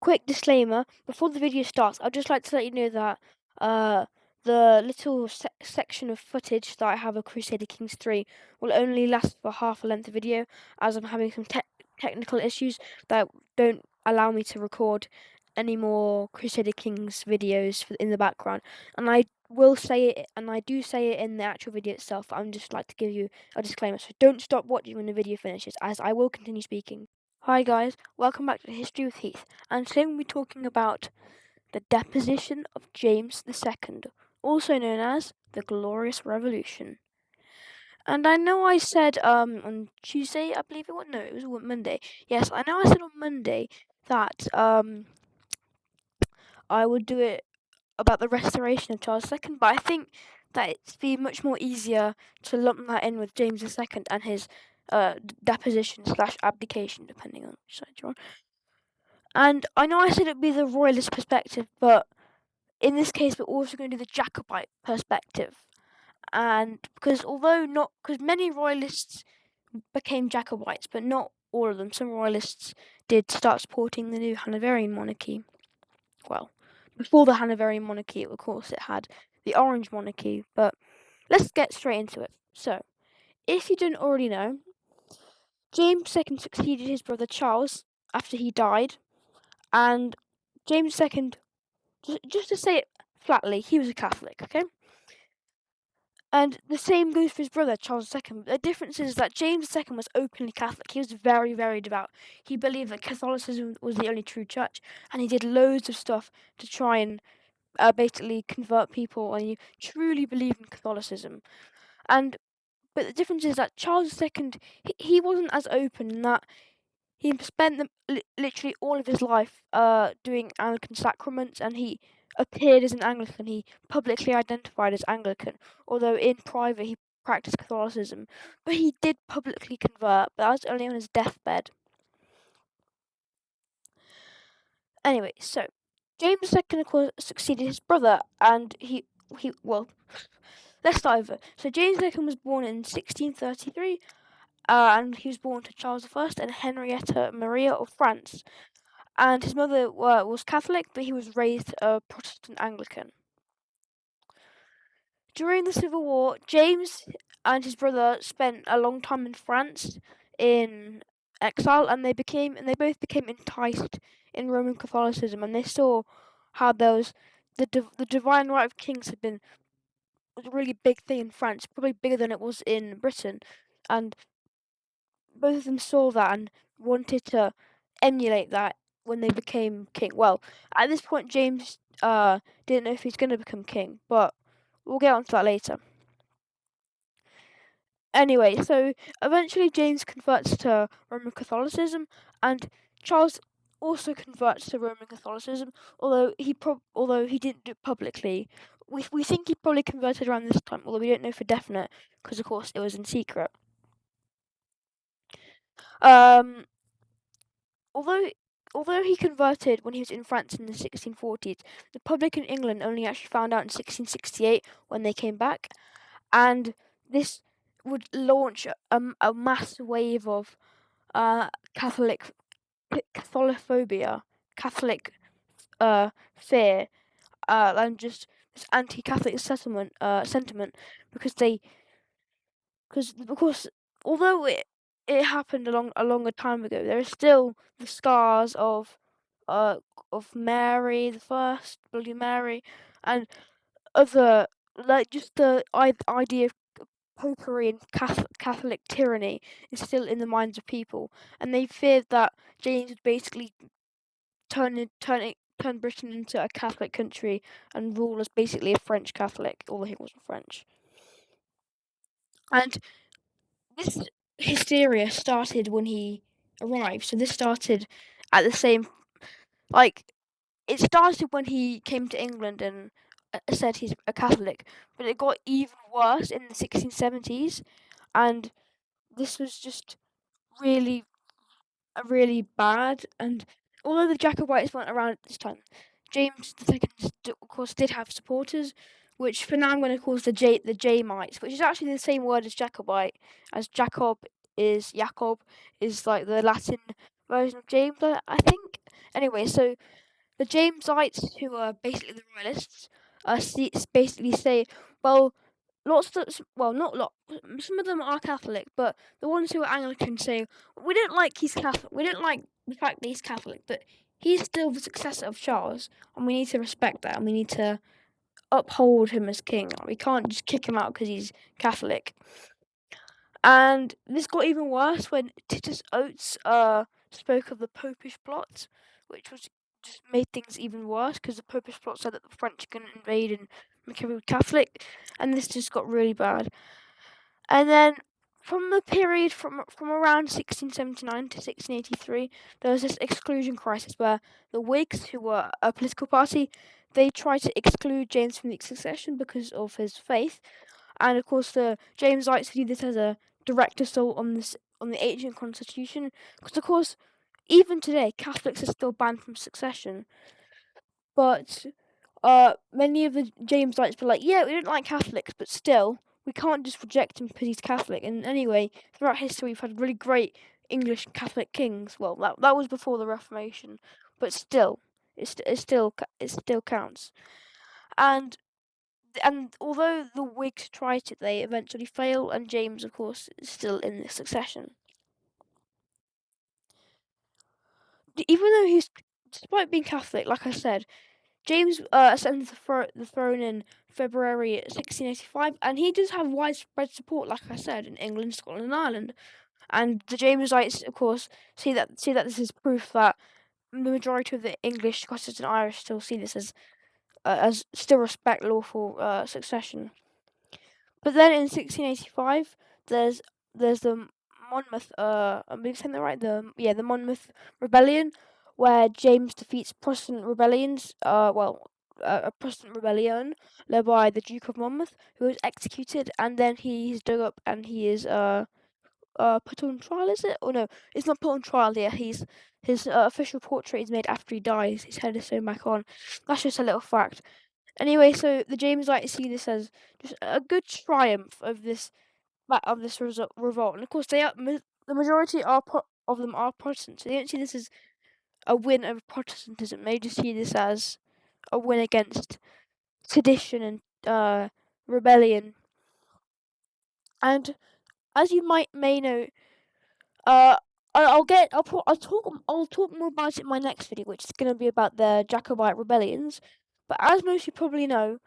quick disclaimer, before the video starts, I'd just like to let you know that the little section of footage that I have of Crusader Kings 3 will only last for half a length of video, as I'm having some technical issues that don't allow me to record any more Crusader Kings videos in the background. And I will say it, and I do say it in the actual video itself. I'm just like to give you a disclaimer, so don't stop watching when the video finishes, as I will continue speaking. Hi guys, welcome back to History with Heath, and today we'll be talking about the deposition of James II, also known as the Glorious Revolution. And I know I said on Tuesday, I believe it was, no, it was Monday. Yes, I know I said on Monday that I would do it about the restoration of Charles II, but I think that it'd be much more easier to lump that in with James II and his deposition / abdication, depending on which side you're on. And I know I said it'd be the royalist perspective, but in this case we're also going to do the Jacobite perspective. And because many royalists became Jacobites, but not all of them. Some royalists did start supporting the new Hanoverian monarchy. Well, before the Hanoverian monarchy, of course, it had the Orange monarchy, but let's get straight into it. So, if you didn't already know, James II succeeded his brother Charles after he died, and James II, just to say it flatly, he was a Catholic, okay? And the same goes for his brother, Charles II. The difference is that James II was openly Catholic. He was very, very devout. He believed that Catholicism was the only true church, and he did loads of stuff to try and basically convert people, and he truly believed in Catholicism. But the difference is that Charles II, he wasn't as open in that he spent literally all of his life doing Anglican sacraments, and he appeared as an Anglican. He publicly identified as Anglican, although in private he practiced Catholicism. But he did publicly convert, but that was only on his deathbed. Anyway, so James II, of course, succeeded his brother, and let's start over. So James II was born in 1633, and he was born to Charles I and Henrietta Maria of France. And his mother was Catholic, but he was raised a Protestant Anglican. During the Civil War, James and his brother spent a long time in France in exile, and they both became enticed in Roman Catholicism, and they saw how there was the divine right of kings had been a really big thing in France, probably bigger than it was in Britain, and both of them saw that and wanted to emulate that when they became king. Well, at this point, James didn't know if he's going to become king, but we'll get onto that later. Anyway, so eventually James converts to Roman Catholicism, and Charles also converts to Roman Catholicism, although he didn't do it publicly. We think he probably converted around this time, although we don't know for definite, because of course it was in secret. Although he converted when he was in France in the 1640s, the public in England only actually found out in 1668 when they came back, and this would launch a mass wave of Catholicophobia, Catholic fear, and just this anti-Catholic sentiment, because although it happened a longer time ago, there is still the scars of Mary the First, Bloody Mary, and other, like, just the idea of popery and Catholic tyranny is still in the minds of people, and they feared that James would basically turn Britain into a Catholic country and rule as basically a French Catholic, although he wasn't French. And this hysteria started when he arrived. So this started at the same, it started when he came to England and said he's a Catholic, but it got even worse in the 1670s, and this was just really, really bad. And although the Jacobites weren't around at this time, James II, of course, did have supporters, which for now I'm going to call the Jamites, which is actually the same word as Jacobite, as Jacob is like the Latin version of James, I think. Anyway, so the Jamesites, who are basically the royalists, basically say, well, not lot, some of them are Catholic, but the ones who are Anglican say, we don't like he's Catholic, we don't like the fact that he's Catholic, but he's still the successor of Charles, and we need to respect that, and we need to uphold him as king. We can't just kick him out because he's Catholic. And this got even worse when Titus Oates spoke of the Popish plot, which was just made things even worse because the Popish plot said that the French can invade and make everyone Catholic, and this just got really bad. And then from the period from around 1679 to 1683, there was this exclusion crisis where the Whigs, who were a political party, they tried to exclude James from the succession because of his faith. And of course, the Jamesites see this as a direct assault on the ancient constitution, because of course, even today, Catholics are still banned from succession. But many of the Jamesites were like, yeah, we don't like Catholics, but still, we can't just reject him because he's Catholic. And anyway, throughout history, we've had really great English Catholic kings. Well, that was before the Reformation, but still, it still counts. And although the Whigs tried it, they eventually failed, and James, of course, is still in the succession. Even though despite being Catholic, like I said, James ascended the throne in February 1685, and he does have widespread support, like I said, in England, Scotland, and Ireland. And the Jamesites, of course, see that this is proof that the majority of the English, Scottish, and Irish still see this as still respect lawful succession. But then in 1685, there's the Monmouth. I'm saying that right. The Monmouth Rebellion, where James defeats Protestant rebellions. A Protestant rebellion led by the Duke of Monmouth, who was executed, and then he's dug up and he is put on trial. Is it? Oh no, it's not put on trial here. His official portrait is made after he dies. His head is sewn back on. That's just a little fact. Anyway, so the Jamesites see this as just a good triumph of this revolt, and of course the majority of them are Protestants. So they don't see this as a win over Protestantism. They just see this as a win against sedition and rebellion. And as you may know, I'll talk more about it in my next video, which is going to be about the Jacobite rebellions. But as most of you probably know,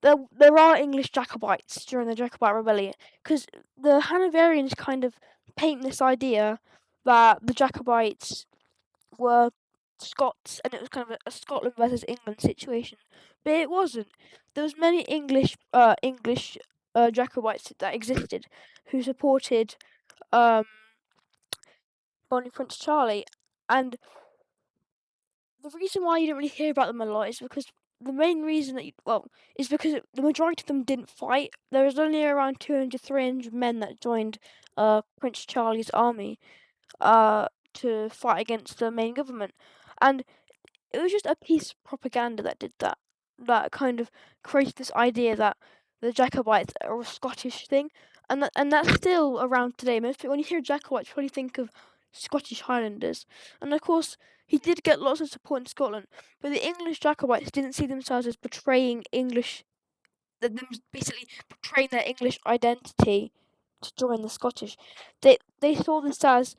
there are English Jacobites during the Jacobite rebellion, because the Hanoverians kind of paint this idea that the Jacobites were Scots and it was kind of a Scotland versus England situation, but it wasn't. There was many English Jacobites that existed who supported Bonnie Prince Charlie, and the reason why you don't really hear about them a lot is because the main reason is because the majority of them didn't fight. There was only around 200, 300 men that joined Prince Charlie's army to fight against the main government, and it was just a piece of propaganda that did that. That kind of created this idea that the Jacobites are a Scottish thing, and that's still around today. Most people, when you hear Jacobites, you probably think of Scottish Highlanders, and of course he did get lots of support in Scotland, but the English Jacobites didn't see themselves as betraying English, them basically betraying their English identity to join the Scottish. They saw this as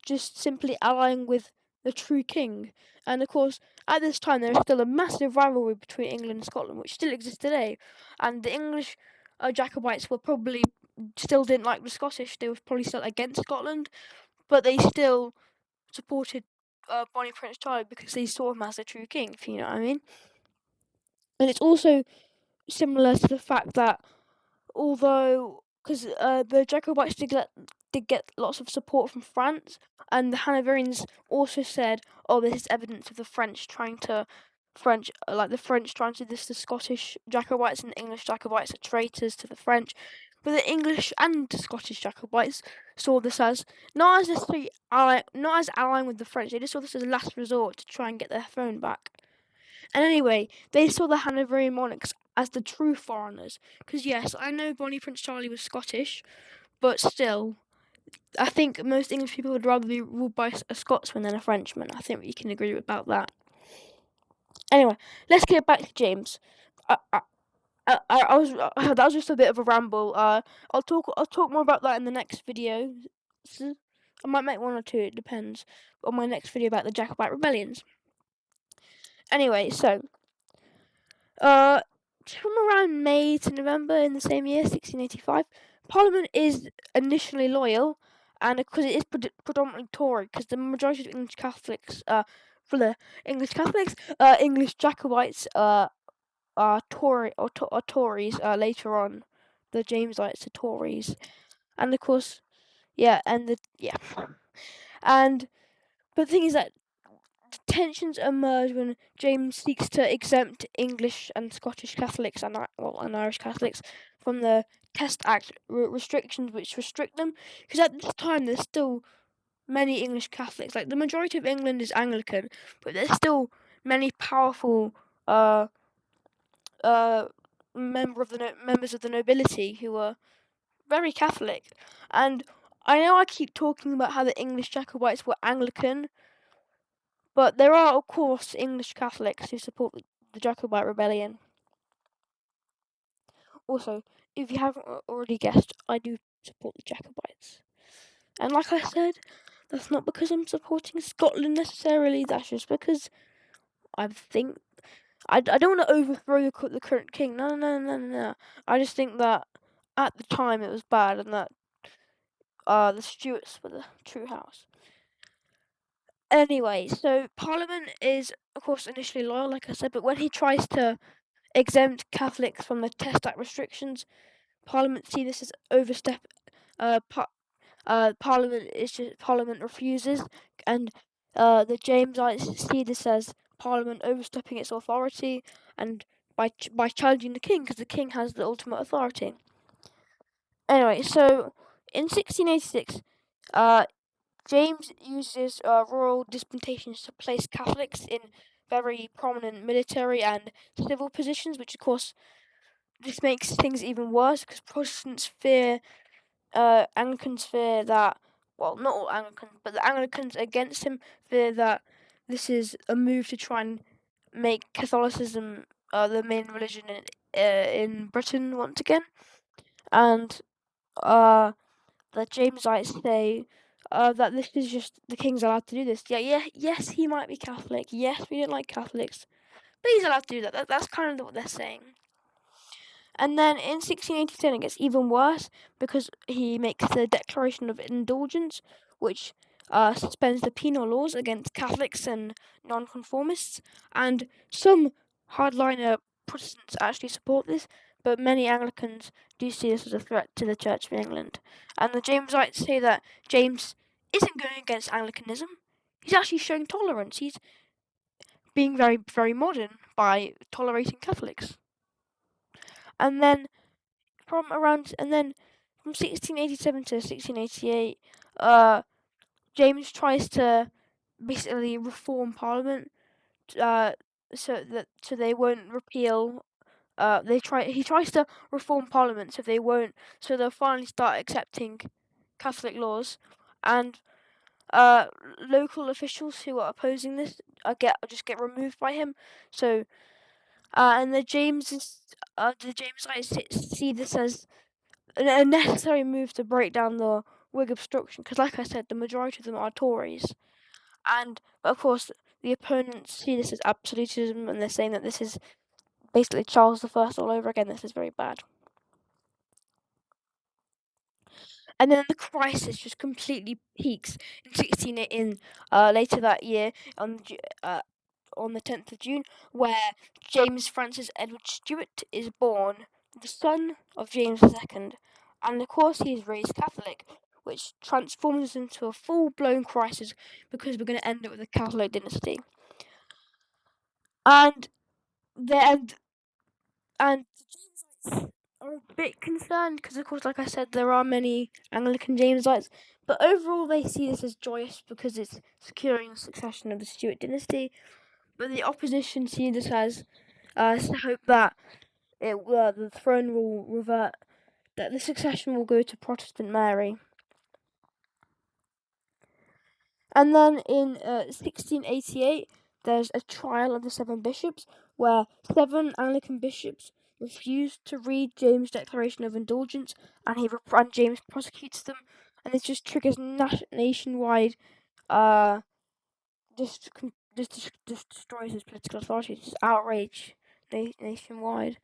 just simply allying with the true king, and of course at this time there was still a massive rivalry between England and Scotland, which still exists today, and the English Jacobites were probably still didn't like the Scottish. They were probably still against Scotland, but they still supported Bonnie Prince Charlie because they saw him as the true king, if you know what I mean. And it's also similar to the fact that although, because the Jacobites did get lots of support from France, and the Hanoverians also said, "Oh, this is evidence of the French trying to do this to Scottish Jacobites, and the English Jacobites are traitors to the French." But the English and the Scottish Jacobites saw this as not as allying with the French. They just saw this as a last resort to try and get their throne back. And anyway, they saw the Hanoverian monarchs as the true foreigners. Because yes, I know Bonnie Prince Charlie was Scottish, but still, I think most English people would rather be ruled by a Scotsman than a Frenchman. I think we can agree about that. Anyway, let's get back to James. That was just a bit of a ramble. I'll talk more about that in the next video. I might make one or two. It depends on my next video about the Jacobite rebellions. Anyway, so from around May to November in the same year, 1685, Parliament is initially loyal, and because it is predominantly Tory, because the majority of English Catholics, English Jacobites, are Tories. Later on, the Jamesites are Tories, and of course, but the thing is that tensions emerge when James seeks to exempt English and Scottish Catholics and Irish Catholics from the Test Act restrictions, which restrict them. Because at this time, there's still many English Catholics. Like the majority of England is Anglican, but there's still many powerful members of the nobility who are very Catholic. And I know I keep talking about how the English Jacobites were Anglican, but there are, of course, English Catholics who support the Jacobite rebellion. Also, if you haven't already guessed, I do support the Jacobites. And like I said, that's not because I'm supporting Scotland necessarily, that's just because I think... I don't want to overthrow the current king. No. I just think that at the time it was bad and that the Stuarts were the true house. Anyway, so Parliament is, of course, initially loyal, like I said, but when he tries to exempt Catholics from the Test Act restrictions, Parliament see this as overstep. Parliament refuses, and the Jamesites see this as Parliament overstepping its authority, and by challenging the king, because the king has the ultimate authority. Anyway, so in 1686, James uses royal dispensations to place Catholics in very prominent military and civil positions, which of course this makes things even worse because Anglicans fear that, well, not all Anglicans, but the Anglicans against him fear that this is a move to try and make Catholicism the main religion in Britain once again. And the Jamesites say that this is just the king's allowed to do this. Yes, he might be Catholic. Yes, we don't like Catholics, but he's allowed to do that. That's kind of what they're saying. And then in 1687 it gets even worse because he makes the Declaration of Indulgence, which suspends the penal laws against Catholics and nonconformists. And some hardliner Protestants actually support this, but many Anglicans do see this as a threat to the Church of England. And the Jamesites say that James isn't going against Anglicanism. He's actually showing tolerance. He's being very, very modern by tolerating Catholics. And then from 1687 to 1688, James tries to basically reform Parliament, so they won't repeal. He tries to reform Parliament so they'll finally start accepting Catholic laws, and local officials who are opposing this get removed by him. So, and the Jamesites see this as a necessary move to break down the Whig obstruction, because like I said, the majority of them are Tories. And of course, the opponents see this as absolutism, and they're saying that this is basically Charles I all over again. This is very bad. And then the crisis just completely peaks in later that year on the 10th of June, where James Francis Edward Stuart is born, the son of James II, and of course he is raised Catholic, which transforms us into a full-blown crisis because we're going to end up with a Catholic dynasty. And the Jamesites are a bit concerned because, of course, like I said, there are many Anglican Jamesites, but overall they see this as joyous because it's securing the succession of the Stuart dynasty. But the opposition see this as hope that the throne will revert, that the succession will go to Protestant Mary. And then in 1688, there's a trial of the 7 bishops, where 7 Anglican bishops refused to read James' Declaration of Indulgence, and James prosecutes them, and this just triggers nationwide, just destroys his political authority. It's just outrage nationwide,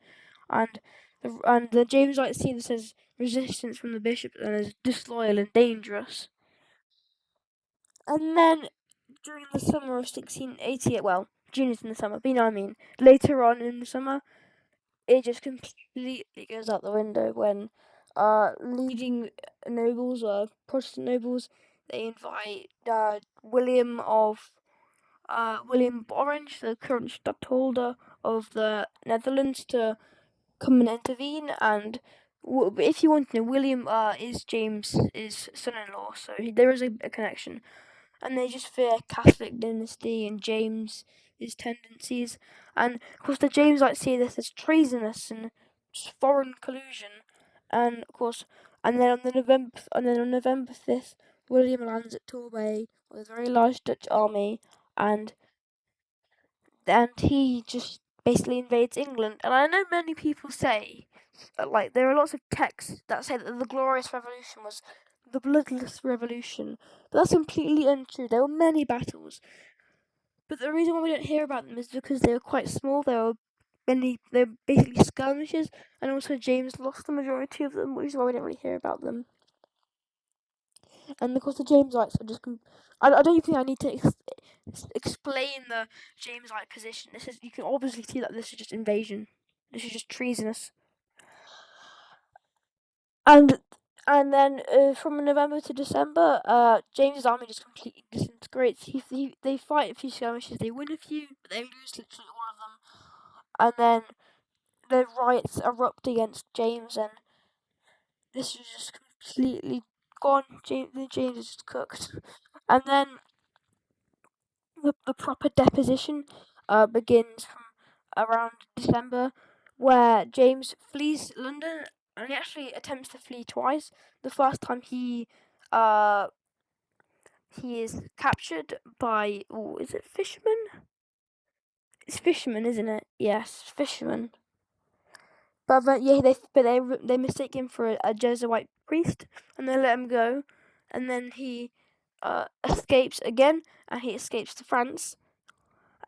and the Jamesites see this as resistance from the bishops and as disloyal and dangerous. And then during the summer of 1688, well, June is in the summer, but you know what I mean, later on in the summer, it just completely goes out the window when leading nobles, Protestant nobles, they invite William Orange, the current stadtholder of the Netherlands, to come and intervene. And if you want to know, William is James's son-in-law, so there is a connection. And they just fear Catholic dynasty and James's tendencies. And of course, the Jamesites see this as treasonous and foreign collusion. And of course, and then on November 5th, William lands at Torbay with a very large Dutch army, and he just basically invades England. And I know many people say, like, there are lots of texts that say that the Glorious Revolution was the bloodless revolution, but that's completely untrue. There were many battles, but the reason why we don't hear about them is because they were quite small. They were basically skirmishes, and also James lost the majority of them, which is why we don't really hear about them. And of course, the Jamesites are just. I don't think I need to explain the Jamesite position. You can obviously see that this is just invasion. This is just treasonous. And then from November to December, James's army just completely disintegrates. They fight a few skirmishes, they win a few, but they lose literally all of them. And then the riots erupt against James, and this is just completely gone. James is just cooked. And then the proper deposition begins from around December, where James flees London, and he actually attempts to flee twice. The first time he is captured by, is it fishermen? It's fishermen, isn't it? Yes, fishermen. But they mistake him for a Jesuit priest, and they let him go, and then he escapes again, and he escapes to France,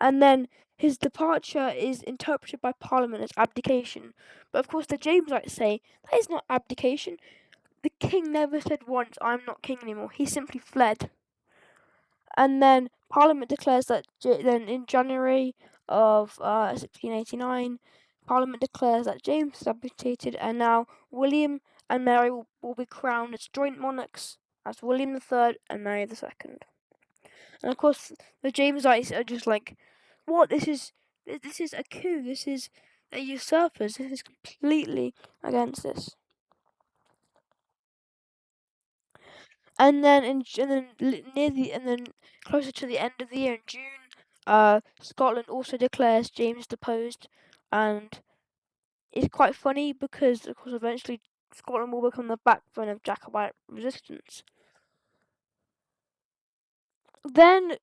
and then his departure is interpreted by Parliament as abdication. But of course, the Jamesites say that is not abdication. The king never said once, "I'm not king anymore." He simply fled. And then Parliament declares that. Then in January of 1689, Parliament declares that James is abdicated, and now William and Mary will be crowned as joint monarchs, as William III and Mary II. And of course, the Jamesites are just like, "What? This is a coup. This is a usurpers. This is completely against this." And then closer to the end of the year in June, Scotland also declares James deposed, and it's quite funny because of course eventually Scotland will become the backbone of Jacobite resistance. Then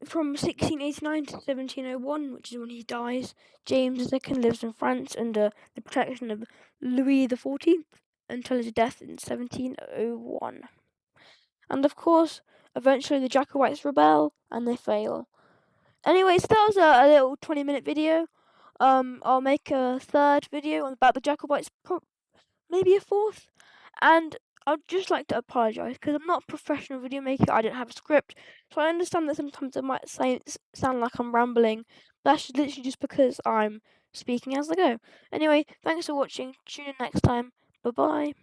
from 1689 to 1701, which is when he dies, James II lives in France under the protection of Louis XIV until his death in 1701. And of course, eventually the Jacobites rebel and they fail. Anyway, so that was a little 20-minute video. I'll make a third video about the Jacobites, maybe a fourth. And I'd just like to apologise because I'm not a professional video maker. I don't have a script, so I understand that sometimes it might sound like I'm rambling. That's literally just because I'm speaking as I go. Anyway, thanks for watching. Tune in next time. Bye bye.